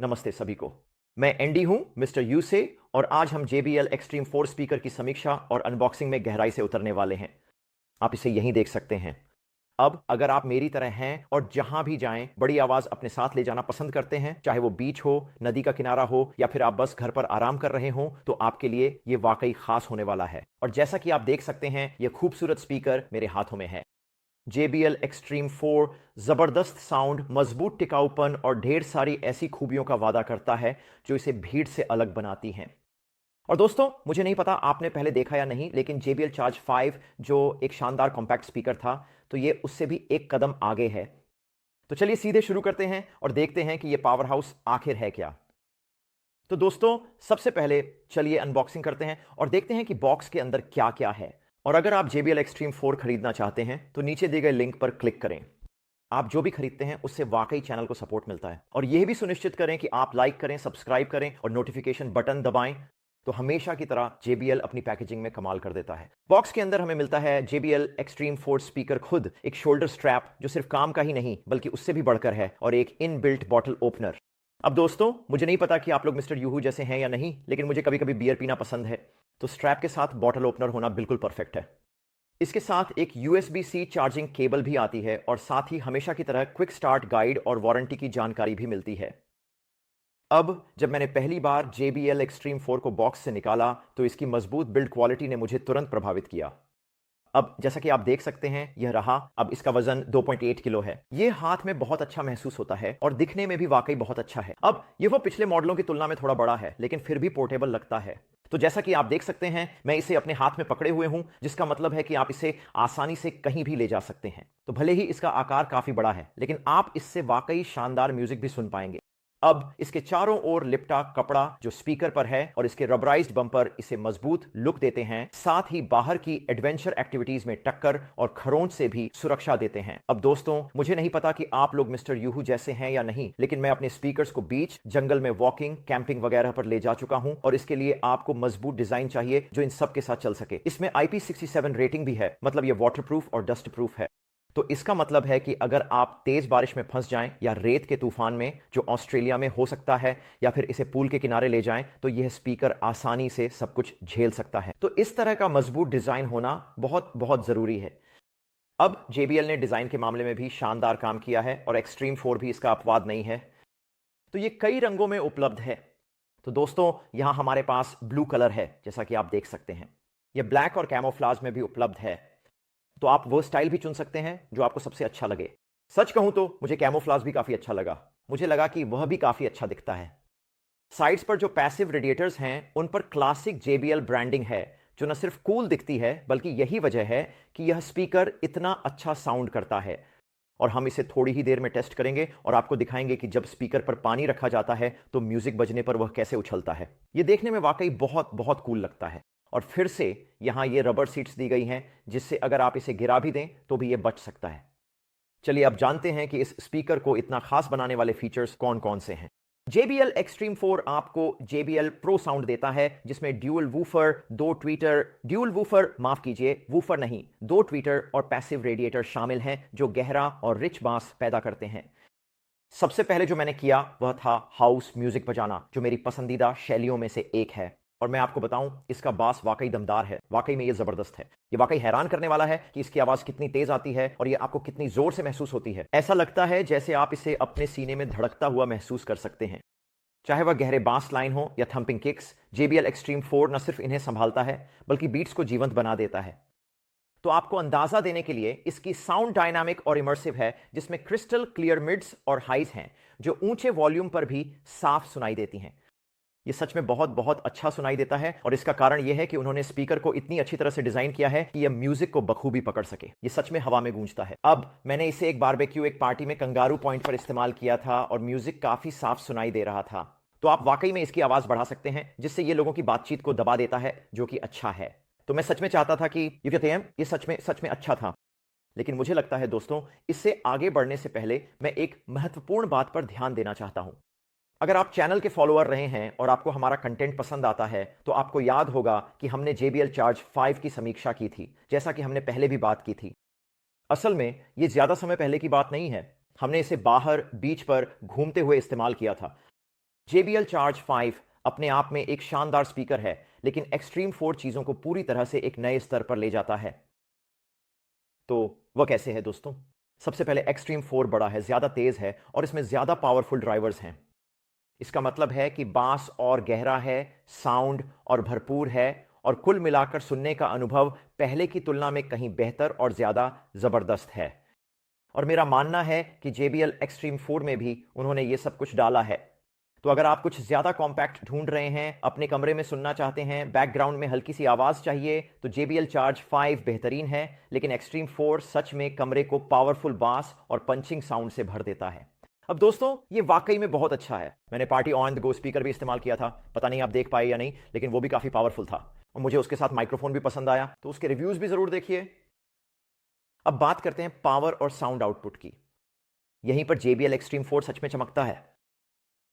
नमस्ते सभी को। मैं एंडी हूं, मिस्टर यू से, और आज हम JBL Extreme 4 स्पीकर की समीक्षा और अनबॉक्सिंग में गहराई से उतरने वाले हैं। आप इसे यहीं देख सकते हैं। अब अगर आप मेरी तरह हैं और जहां भी जाएं बड़ी आवाज अपने साथ ले जाना पसंद करते हैं, चाहे वो बीच हो, नदी का किनारा हो या फिर आप बस घर पर आराम कर रहे हो, तो आपके लिए ये वाकई खास होने वाला है। और जैसा कि आप देख सकते हैं, ये खूबसूरत स्पीकर मेरे हाथों में है। JBL Extreme 4 जबरदस्त साउंड, मजबूत टिकाऊपन और ढेर सारी ऐसी खूबियों का वादा करता है जो इसे भीड़ से अलग बनाती हैं। और दोस्तों, मुझे नहीं पता आपने पहले देखा या नहीं, लेकिन JBL Charge 5 जो एक शानदार कॉम्पैक्ट स्पीकर था, तो ये उससे भी एक कदम आगे है। तो चलिए सीधे शुरू करते हैं और देखते हैं कि ये पावर हाउस आखिर है क्या। तो दोस्तों, सबसे पहले चलिए अनबॉक्सिंग करते हैं और देखते हैं कि बॉक्स के अंदर क्या क्या है। और अगर आप JBL Extreme 4 खरीदना चाहते हैं तो नीचे दिए गए लिंक पर क्लिक करें। आप जो भी खरीदते हैं उससे वाकई चैनल को सपोर्ट मिलता है। और यह भी सुनिश्चित करें कि आप लाइक करें, सब्सक्राइब करें और नोटिफिकेशन बटन दबाएं। तो हमेशा की तरह JBL अपनी पैकेजिंग में कमाल कर देता है। बॉक्स के अंदर हमें मिलता है JBL Extreme 4 स्पीकर खुद, एक शोल्डर स्ट्रैप जो सिर्फ काम का ही नहीं बल्कि उससे भी बढ़कर है, और एक इनबिल्ट बॉटल ओपनर। अब दोस्तों, मुझे नहीं पता कि आप लोग मिस्टर यूहू जैसे हैं या नहीं, लेकिन मुझे कभी कभी बियर पीना पसंद है, तो स्ट्रैप के साथ बॉटल ओपनर होना बिल्कुल परफेक्ट है। इसके साथ एक USB-C चार्जिंग केबल भी आती है और साथ ही हमेशा की तरह क्विक स्टार्ट गाइड और वारंटी की जानकारी भी मिलती है। अब जब मैंने पहली बार JBL Extreme 4 को बॉक्स से निकाला तो इसकी मजबूत बिल्ड क्वालिटी ने मुझे तुरंत प्रभावित किया। अब जैसा कि आप देख सकते हैं, यह रहा। अब इसका वजन 2.8 किलो है। यह हाथ में बहुत अच्छा महसूस होता है और दिखने में भी वाकई बहुत अच्छा है। अब यह वो पिछले मॉडलों की तुलना में थोड़ा बड़ा है, लेकिन फिर भी पोर्टेबल लगता है। तो जैसा कि आप देख सकते हैं, मैं इसे अपने हाथ में पकड़े हुए हूं, जिसका मतलब है कि आप इसे आसानी से कहीं भी ले जा सकते हैं। तो भले ही इसका आकार काफी बड़ा है, लेकिन आप इससे वाकई शानदार म्यूजिक भी सुन पाएंगे। अब इसके चारों ओर लिपटा कपड़ा जो स्पीकर पर है और इसके रबराइज्ड बम्पर इसे मजबूत लुक देते हैं, साथ ही बाहर की एडवेंचर एक्टिविटीज में टक्कर और खरोंच से भी सुरक्षा देते हैं। अब दोस्तों, मुझे नहीं पता कि आप लोग मिस्टर यूहू जैसे हैं या नहीं, लेकिन मैं अपने स्पीकर्स को बीच, जंगल में वॉकिंग, कैंपिंग वगैरह पर ले जा चुका हूं, और इसके लिए आपको मजबूत डिजाइन चाहिए जो इन सब के साथ चल सके। इसमें IP67 रेटिंग भी है, मतलब ये वाटरप्रूफ और डस्ट प्रूफ है। तो इसका मतलब है कि अगर आप तेज बारिश में फंस जाएं या रेत के तूफान में, जो ऑस्ट्रेलिया में हो सकता है, या फिर इसे पूल के किनारे ले जाएं, तो यह स्पीकर आसानी से सब कुछ झेल सकता है। तो इस तरह का मजबूत डिजाइन होना बहुत बहुत जरूरी है। अब JBL ने डिजाइन के मामले में भी शानदार काम किया है और Extreme 4 भी इसका अपवाद नहीं है। तो ये कई रंगों में उपलब्ध है। तो दोस्तों, यहां हमारे पास ब्लू कलर है, जैसा कि आप देख सकते हैं। यह ब्लैक और कैमोफ्लाज में भी उपलब्ध है। तो आप वो स्टाइल भी चुन सकते हैं जो आपको सबसे अच्छा लगे। सच कहूं तो मुझे कैमोफ्लाज भी काफी अच्छा लगा। मुझे लगा कि वह भी काफी अच्छा दिखता है। साइड्स पर जो पैसिव रेडिएटर्स हैं उन पर क्लासिक JBL ब्रांडिंग है, जो न सिर्फ कूल दिखती है बल्कि यही वजह है कि यह स्पीकर इतना अच्छा साउंड करता है। और हम इसे थोड़ी ही देर में टेस्ट करेंगे और आपको दिखाएंगे कि जब स्पीकर पर पानी रखा जाता है तो म्यूजिक बजने पर वह कैसे उछलता है। यह देखने में वाकई बहुत बहुत कूल लगता है। और फिर से यहां ये रबर सीट्स दी गई हैं, जिससे अगर आप इसे गिरा भी दें तो भी यह बच सकता है। चलिए अब जानते हैं कि इस स्पीकर को इतना खास बनाने वाले फीचर्स कौन कौन से हैं। JBL Extreme 4 आपको JBL Pro साउंड देता है, जिसमें ड्यूल वूफर माफ कीजिए, वूफर नहीं, 2 ट्वीटर और पैसिव रेडिएटर शामिल हैं जो गहरा और रिच बास पैदा करते हैं। सबसे पहले जो मैंने किया वह था हाउस म्यूजिक बजाना, जो मेरी पसंदीदा शैलियों में से एक है। और मैं आपको बताऊं, इसका बास वाकई दमदार है। वाकई में ये जबरदस्त है। ये वाकई हैरान करने वाला है कि इसकी आवाज कितनी तेज आती है और ये आपको कितनी जोर से महसूस होती है। ऐसा लगता है जैसे आप इसे अपने सीने में धड़कता हुआ महसूस कर सकते हैं। चाहे वह गहरे बास लाइन हो या थंपिंग किक्स, JBL Extreme 4 न सिर्फ इन्हें संभालता है बल्कि बीट्स को जीवंत बना देता है। तो आपको अंदाजा देने के लिए, इसकी साउंड डायनामिक और इमर्सिव है, जिसमें क्रिस्टल क्लियर मिड्स और हाइज हैं जो ऊंचे वॉल्यूम पर भी साफ सुनाई देती हैं। यह सच में बहुत बहुत अच्छा सुनाई देता है, और इसका कारण यह है कि उन्होंने स्पीकर को इतनी अच्छी तरह से डिजाइन किया है कि यह म्यूजिक को बखूबी पकड़ सके। यह सच में हवा में गूंजता है। अब मैंने इसे एक बारबेक्यू, एक पार्टी में कंगारू पॉइंट पर इस्तेमाल किया था और म्यूजिक काफी साफ सुनाई दे रहा था। तो आप वाकई में इसकी आवाज बढ़ा सकते हैं, जिससे यह लोगों की बातचीत को दबा देता है, जो कि अच्छा है। तो मैं सच में चाहता था कि यू कहते हैं ये सच में अच्छा था। लेकिन मुझे लगता है दोस्तों, इससे आगे बढ़ने से पहले मैं एक महत्वपूर्ण बात पर ध्यान देना चाहता हूं। अगर आप चैनल के फॉलोअर रहे हैं और आपको हमारा कंटेंट पसंद आता है, तो आपको याद होगा कि हमने JBL Charge 5 की समीक्षा की थी, जैसा कि हमने पहले भी बात की थी। असल में यह ज्यादा समय पहले की बात नहीं है। हमने इसे बाहर बीच पर घूमते हुए इस्तेमाल किया था। JBL Charge 5 अपने आप में एक शानदार स्पीकर है, लेकिन एक्सट्रीम 4 चीजों को पूरी तरह से एक नए स्तर पर ले जाता है। तो वह कैसे है दोस्तों? सबसे पहले एक्सट्रीम 4 बड़ा है, ज्यादा तेज है और इसमें ज्यादा पावरफुल ड्राइवर्स हैं। इसका मतलब है कि बास और गहरा है, साउंड और भरपूर है, और कुल मिलाकर सुनने का अनुभव पहले की तुलना में कहीं बेहतर और ज्यादा जबरदस्त है। और मेरा मानना है कि JBL Extreme 4 में भी उन्होंने ये सब कुछ डाला है। तो अगर आप कुछ ज्यादा कॉम्पैक्ट ढूंढ रहे हैं, अपने कमरे में सुनना चाहते हैं, बैकग्राउंड में हल्की सी आवाज चाहिए, तो JBL Charge 5 बेहतरीन है। लेकिन Extreme 4 सच में कमरे को पावरफुल बास और पंचिंग साउंड से भर देता है। अब दोस्तों, ये वाकई में बहुत अच्छा है। मैंने party on the go speaker भी इस्तेमाल किया था, पता नहीं आप देख पाए या नहीं, लेकिन वो भी काफी पावरफुल था और मुझे उसके साथ माइक्रोफोन भी पसंद आया, तो उसके रिव्यूज भी जरूर देखिए। अब बात करते हैं पावर और साउंड आउटपुट की। यहीं पर JBL Extreme 4 सच में चमकता है।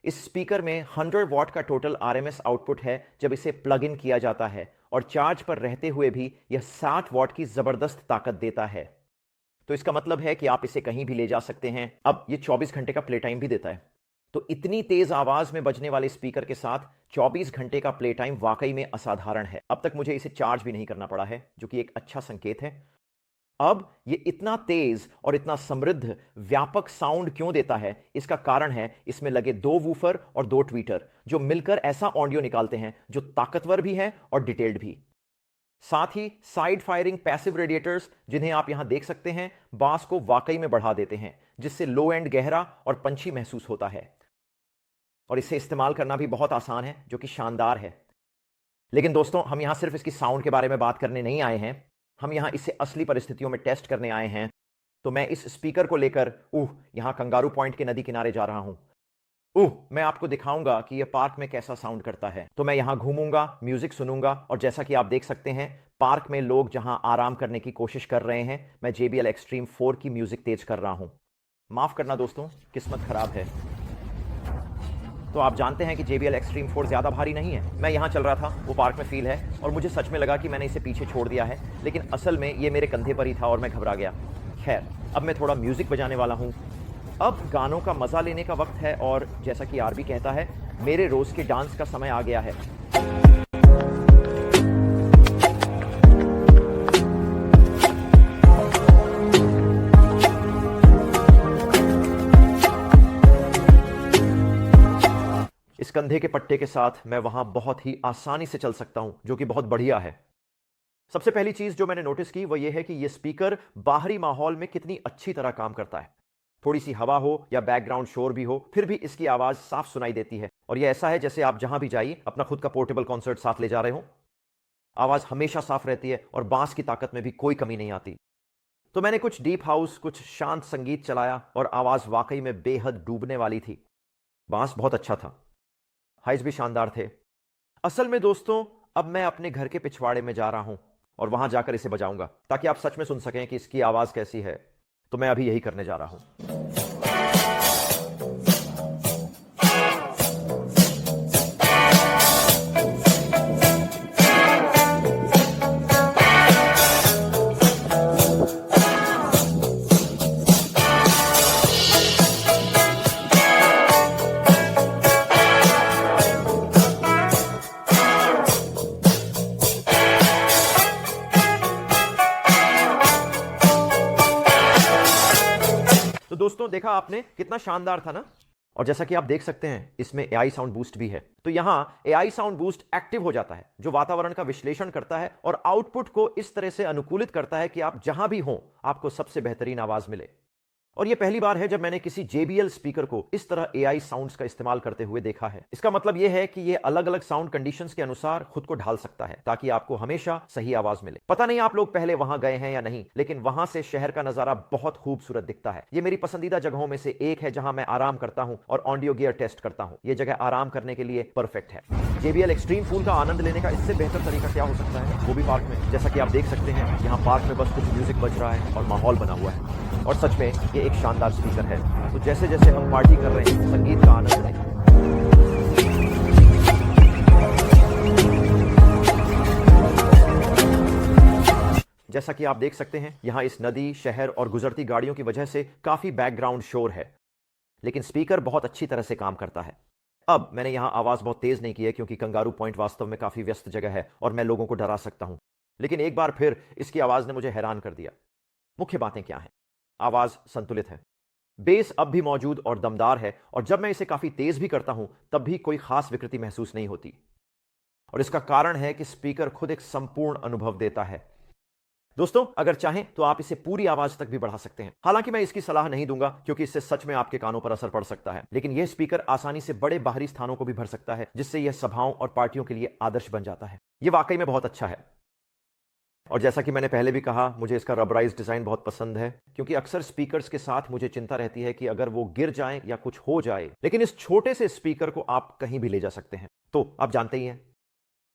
इस स्पीकर में 100 वॉट का टोटल RMS आउटपुट है जब इसे प्लग इन किया जाता है, और चार्ज पर रहते हुए भी यह 60 वॉट की जबरदस्त ताकत देता है। तो इसका मतलब है कि आप इसे कहीं भी ले जा सकते हैं। अब ये 24 घंटे का प्ले टाइम भी देता है। तो इतनी तेज आवाज में बजने वाले स्पीकर के साथ 24 घंटे का प्ले टाइम वाकई में असाधारण है। अब तक मुझे इसे चार्ज भी नहीं करना पड़ा है, जो कि एक अच्छा संकेत है। अब ये इतना तेज और इतना समृद्ध व्यापक साउंड क्यों देता है? इसका कारण है इसमें लगे 2 वूफर और 2 ट्वीटर, जो मिलकर ऐसा ऑडियो निकालते हैं जो ताकतवर भी है और डिटेल्ड भी। साथ ही साइड फायरिंग पैसिव रेडिएटर्स, जिन्हें आप यहां देख सकते हैं, बास को वाकई में बढ़ा देते हैं, जिससे लो एंड गहरा और पंची महसूस होता है। और इसे इस्तेमाल करना भी बहुत आसान है, जो कि शानदार है। लेकिन दोस्तों, हम यहां सिर्फ इसकी साउंड के बारे में बात करने नहीं आए हैं, हम यहां इसे असली परिस्थितियों में टेस्ट करने आए हैं। तो मैं इस स्पीकर को लेकर यहां कंगारू पॉइंट के नदी किनारे जा रहा हूं। मैं आपको दिखाऊंगा कि यह पार्क में कैसा साउंड करता है। तो मैं यहां घूमूंगा, म्यूजिक सुनूंगा, और जैसा कि आप देख सकते हैं, पार्क में लोग जहां आराम करने की कोशिश कर रहे हैं, मैं JBL Extreme 4 की म्यूजिक तेज कर रहा हूं। माफ करना दोस्तों, किस्मत खराब है। तो आप जानते हैं कि JBL Extreme 4 ज्यादा भारी नहीं है। मैं यहां चल रहा था, वो पार्क में फील है, और मुझे सच में लगा कि मैंने इसे पीछे छोड़ दिया है, लेकिन असल में ये मेरे कंधे पर ही था और मैं घबरा गया। खैर, अब मैं थोड़ा म्यूजिक बजाने वाला हूं। अब गानों का मजा लेने का वक्त है, और जैसा कि आरबी कहता है, मेरे रोज के डांस का समय आ गया है। इस कंधे के पट्टे के साथ मैं वहां बहुत ही आसानी से चल सकता हूं, जो कि बहुत बढ़िया है। सबसे पहली चीज जो मैंने नोटिस की, वो ये है कि यह स्पीकर बाहरी माहौल में कितनी अच्छी तरह काम करता है। थोड़ी सी हवा हो या बैकग्राउंड शोर भी हो, फिर भी इसकी आवाज साफ सुनाई देती है, और यह ऐसा है जैसे आप जहां भी जाइए अपना खुद का पोर्टेबल कॉन्सर्ट साथ ले जा रहे हो। आवाज हमेशा साफ रहती है और बांस की ताकत में भी कोई कमी नहीं आती। तो मैंने कुछ डीप हाउस, कुछ शांत संगीत चलाया, और आवाज वाकई में बेहद डूबने वाली थी। बांस बहुत अच्छा था, हाइज भी शानदार थे। असल में दोस्तों, अब मैं अपने घर के पिछवाड़े में जा रहा हूं, और वहां जाकर इसे बजाऊंगा, ताकि आप सच में सुन सकें कि इसकी आवाज कैसी है। तो मैं अभी यही करने जा रहा हूं। तो दोस्तों, देखा आपने, कितना शानदार था ना? और जैसा कि आप देख सकते हैं, इसमें AI साउंड बूस्ट भी है। तो यहां AI साउंड बूस्ट एक्टिव हो जाता है, जो वातावरण का विश्लेषण करता है और आउटपुट को इस तरह से अनुकूलित करता है कि आप जहां भी हों, आपको सबसे बेहतरीन आवाज मिले। और यह पहली बार है जब मैंने किसी JBL स्पीकर को इस तरह AI साउंड्स का इस्तेमाल करते हुए देखा है। इसका मतलब यह है कि यह अलग अलग साउंड कंडीशंस के अनुसार खुद को ढाल सकता है, ताकि आपको हमेशा सही आवाज मिले। पता नहीं आप लोग पहले वहां गए हैं या नहीं, लेकिन वहां से शहर का नजारा बहुत खूबसूरत दिखता है। यह मेरी पसंदीदा जगहों में से एक है, जहां मैं आराम करता हूं और ऑडियो गियर टेस्ट करता हूं। यह जगह आराम करने के लिए परफेक्ट है। JBL Extreme 4 का आनंद लेने का इससे बेहतर तरीका क्या हो सकता है, वो भी पार्क में। जैसा कि आप देख सकते हैं, यहाँ पार्क में बस कुछ म्यूजिक बज रहा है और माहौल बना हुआ है, और सच में ये एक शानदार स्पीकर है। तो जैसे जैसे हम पार्टी कर रहे हैं, संगीत का आनंद लें। जैसा कि आप देख सकते हैं, यहां इस नदी, शहर और गुजरती गाड़ियों की वजह से काफी बैकग्राउंड शोर है, लेकिन स्पीकर बहुत अच्छी तरह से काम करता है। अब मैंने यहां आवाज बहुत तेज नहीं की है क्योंकि कंगारू पॉइंट वास्तव में काफी व्यस्त जगह है और मैं लोगों को डरा सकता हूं, लेकिन एक बार फिर इसकी आवाज ने मुझे हैरान कर दिया। मुख्य बातें क्या हैं? आवाज संतुलित है, बेस अब भी मौजूद और दमदार है, और जब मैं इसे काफी तेज भी करता हूं तब भी कोई खास विकृति महसूस नहीं होती। और इसका कारण है कि स्पीकर खुद एक संपूर्ण अनुभव देता है। दोस्तों, अगर चाहें तो आप इसे पूरी आवाज तक भी बढ़ा सकते हैं। हालांकि मैं इसकी सलाह नहीं दूंगा क्योंकि इससे सच में आपके कानों पर असर पड़ सकता है, लेकिन यह स्पीकर आसानी से बड़े बाहरी स्थानों को भी भर सकता है, जिससे यह सभाओं और पार्टियों के लिए आदर्श बन जाता है। यह वाकई में बहुत अच्छा है। और जैसा कि मैंने पहले भी कहा, मुझे इसका रबराइज डिजाइन बहुत पसंद है, क्योंकि अक्सर स्पीकर्स के साथ मुझे चिंता रहती है कि अगर वो गिर जाएं या कुछ हो जाए, लेकिन इस छोटे से स्पीकर को आप कहीं भी ले जा सकते हैं। तो आप जानते ही हैं।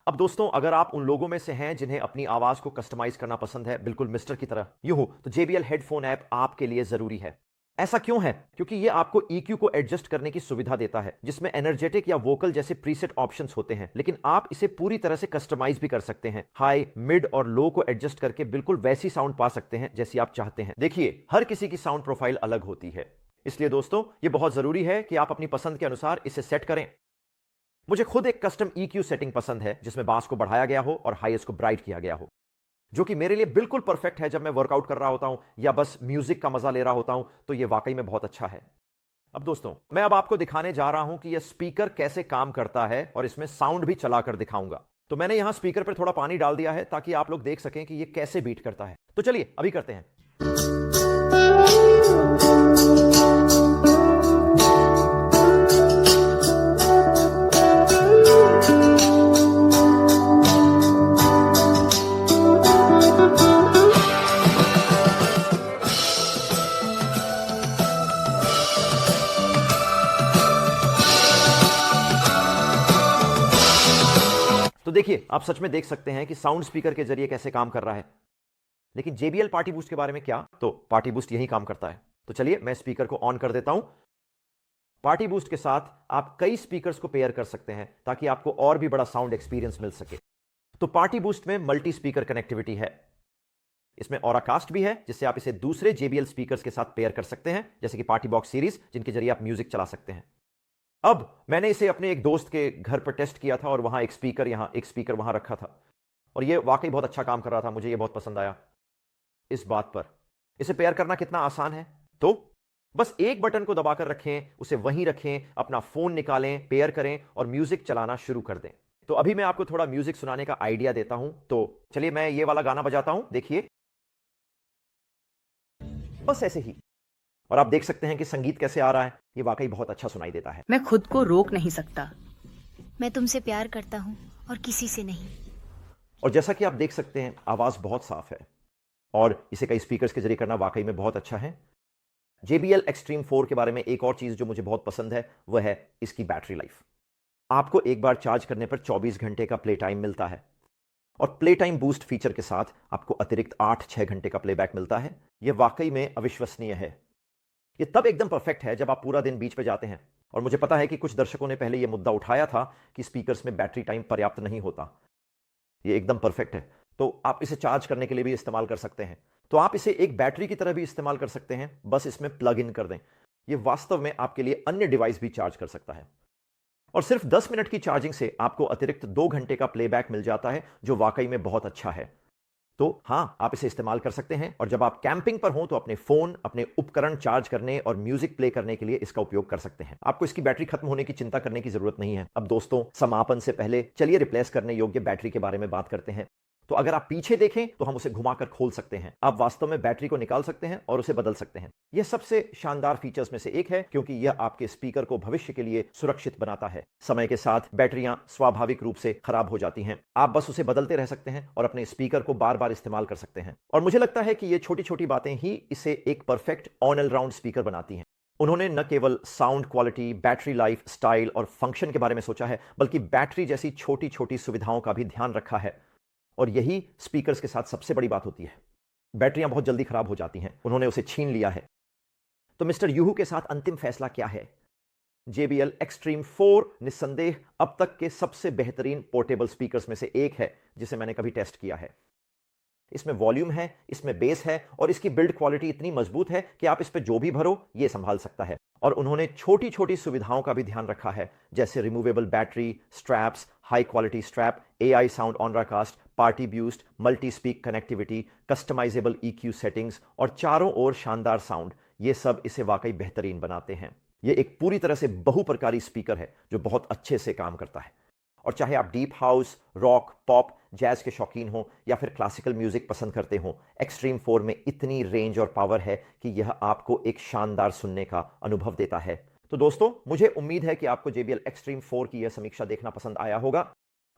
अब दोस्तों, अगर आप उन लोगों में से हैं जिन्हें अपनी आवाज को कस्टमाइज करना पसंद है, बिल्कुल मिस्टर की तरह, यूं हो तो JBL हेडफोन ऐप आपके लिए जरूरी है। ऐसा क्यों है? क्योंकि यह आपको EQ को एडजस्ट करने की सुविधा देता है, जिसमें एनर्जेटिक या वोकल जैसे प्रीसेट ऑप्शंस होते हैं, लेकिन आप इसे पूरी तरह से कस्टमाइज भी कर सकते हैं। हाई, मिड और लो को एडजस्ट करके बिल्कुल वैसी साउंड पा सकते हैं जैसी आप चाहते हैं। देखिए, हर किसी की साउंड प्रोफाइल अलग होती है, इसलिए दोस्तों यह बहुत जरूरी है कि आप अपनी पसंद के अनुसार इसे सेट करें। मुझे खुद एक कस्टम EQ सेटिंग पसंद है, जिसमें बास को बढ़ाया गया हो और हाईएस को ब्राइट किया गया हो, जो कि मेरे लिए बिल्कुल परफेक्ट है जब मैं वर्कआउट कर रहा होता हूं या बस म्यूजिक का मजा ले रहा होता हूं, तो यह वाकई में बहुत अच्छा है। अब दोस्तों, मैं अब आपको दिखाने जा रहा हूं कि यह स्पीकर कैसे काम करता है, और इसमें साउंड भी चलाकर दिखाऊंगा। तो मैंने यहां स्पीकर पर थोड़ा पानी डाल दिया है ताकि आप लोग देख सकें कि यह कैसे बीट करता है। तो चलिए अभी करते हैं। तो देखिए, आप सच में देख सकते हैं कि साउंड स्पीकर के जरिए कैसे काम कर रहा है। लेकिन JBL पार्टी बूस्ट के बारे में क्या? तो पार्टी बूस्ट यही काम करता है। तो चलिए मैं स्पीकर को ऑन कर देता हूं। पार्टी बूस्ट के साथ आप कई स्पीकर्स को पेयर कर सकते हैं ताकि आपको और भी बड़ा साउंड एक्सपीरियंस मिल सके। तो पार्टी बूस्ट में मल्टी स्पीकर कनेक्टिविटी है। इसमें ऑराकास्ट भी है, जिससे आप इसे दूसरे JBL स्पीकर्स के साथ पेयर कर सकते हैं, जैसे कि पार्टी बॉक्स सीरीज, जिनके जरिए आप म्यूजिक चला सकते हैं। अब मैंने इसे अपने एक दोस्त के घर पर टेस्ट किया था, और वहां एक स्पीकर यहां, एक स्पीकर वहां रखा था, और यह वाकई बहुत अच्छा काम कर रहा था। मुझे यह बहुत पसंद आया। इस बात पर इसे पेयर करना कितना आसान है। तो बस एक बटन को दबाकर रखें, उसे वहीं रखें, अपना फोन निकालें, पेयर करें और म्यूजिक चलाना शुरू कर दें। तो अभी मैं आपको थोड़ा म्यूजिक सुनाने का आइडिया देता हूं। तो चलिए मैं ये वाला गाना बजाता हूं, देखिए, बस ऐसे ही। और आप देख सकते हैं कि संगीत कैसे आ रहा है। ये वाकई बहुत अच्छा सुनाई देता है। मैं खुद को रोक नहीं सकता। मैं तुमसे प्यार करता हूं और किसी से नहीं। और जैसा कि आप देख सकते हैं, आवाज बहुत साफ है, और इसे कई स्पीकर्स के जरिए करना वाकई में बहुत अच्छा है। JBL Extreme 4 के बारे में एक और चीज जो मुझे बहुत पसंद है, वह है इसकी बैटरी लाइफ। आपको एक बार चार्ज करने पर 24 घंटे का प्ले टाइम मिलता है, और प्ले टाइम बूस्ट फीचर के साथ आपको अतिरिक्त 8-6 घंटे का प्लेबैक मिलता है। यह वाकई में अविश्वसनीय है। यह तब एकदम परफेक्ट है जब आप पूरा दिन बीच पे जाते हैं। और मुझे पता है कि कुछ दर्शकों ने पहले यह मुद्दा उठाया था कि स्पीकर्स में बैटरी टाइम पर्याप्त नहीं होता। यह एकदम परफेक्ट है। तो आप इसे चार्ज करने के लिए भी इस्तेमाल कर सकते हैं। तो आप इसे एक बैटरी की तरह भी इस्तेमाल कर सकते हैं, बस इसमें प्लग इन कर दें। यह वास्तव में आपके लिए अन्य डिवाइस भी चार्ज कर सकता है। और सिर्फ 10 मिनट की चार्जिंग से आपको अतिरिक्त 2 घंटे का प्लेबैक मिल जाता है, जो वाकई में बहुत अच्छा है। तो हां, आप इसे इस्तेमाल कर सकते हैं, और जब आप कैंपिंग पर हों तो अपने फोन, अपने उपकरण चार्ज करने और म्यूजिक प्ले करने के लिए इसका उपयोग कर सकते हैं। आपको इसकी बैटरी खत्म होने की चिंता करने की जरूरत नहीं है। अब दोस्तों, समापन से पहले चलिए रिप्लेस करने योग्य बैटरी के बारे में बात करते हैं। तो अगर आप पीछे देखें तो हम उसे घुमाकर खोल सकते हैं। आप वास्तव में बैटरी को निकाल सकते हैं और उसे बदल सकते हैं। यह सबसे शानदार फीचर्स में से एक है, क्योंकि यह आपके स्पीकर को भविष्य के लिए सुरक्षित बनाता है। समय के साथ बैटरियां स्वाभाविक रूप से खराब हो जाती हैं। आप बस उसे बदलते रह सकते हैं और अपने स्पीकर को बार बार इस्तेमाल कर सकते हैं। और मुझे लगता है कि ये छोटी छोटी बातें ही इसे एक परफेक्ट ऑल राउंड स्पीकर बनाती हैं। उन्होंने न केवल sound quality, battery life, style और फंक्शन के बारे में सोचा है, बल्कि बैटरी जैसी छोटी छोटी सुविधाओं का भी ध्यान रखा है। और यही स्पीकर्स के साथ सबसे बड़ी बात होती है। बैटरियां बहुत जल्दी खराब हो जाती हैं, उन्होंने उसे छीन लिया है। तो मिस्टर यूहू के साथ अंतिम फैसला क्या है? JBL Extreme 4 निस्संदेह अब तक के सबसे बेहतरीन पोर्टेबल स्पीकर्स में से एक है जिसे मैंने कभी टेस्ट किया है। इसमें वॉल्यूम है, इसमें बेस है, और इसकी बिल्ड क्वालिटी इतनी मजबूत है कि आप इस पर जो भी भरो ये संभाल सकता है। और उन्होंने छोटी छोटी सुविधाओं का भी ध्यान रखा है, जैसे removable battery, straps, high quality strap, AI sound ऑनराकास्ट, party boost, multi speak connectivity, customisable EQ settings और चारों ओर शानदार साउंड। ये सब इसे वाकई बेहतरीन बनाते हैं। ये एक पूरी तरह से बहुप्रकारी स्पीकर है जो बहुत अच्छे से काम करता है। और चाहे आप deep house, rock, pop, jazz के शौकीन हो या फिर क्लासिकल म्यूजिक पसंद करते हो, एक्सट्रीम 4 में इतनी रेंज और पावर है कि यह आपको एक शानदार सुनने का अनुभव देता है। तो दोस्तों, मुझे उम्मीद है कि आपको JBL Extreme 4 की यह समीक्षा देखना पसंद आया होगा।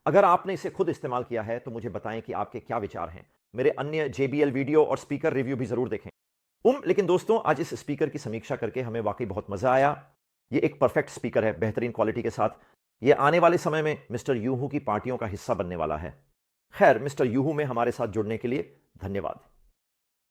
अगर आपने इसे खुद इस्तेमाल किया है तो मुझे बताएं कि आपके क्या विचार हैं। मेरे अन्य JBL वीडियो और स्पीकर रिव्यू भी जरूर देखें। लेकिन दोस्तों, आज इस स्पीकर की समीक्षा करके हमें वाकई बहुत मजा आया। ये एक परफेक्ट स्पीकर है, बेहतरीन क्वालिटी के साथ। ये आने वाले समय में मिस्टर यूहू की पार्टियों का हिस्सा बनने वाला है। खैर, मिस्टर यूहू में हमारे साथ जुड़ने के लिए धन्यवाद।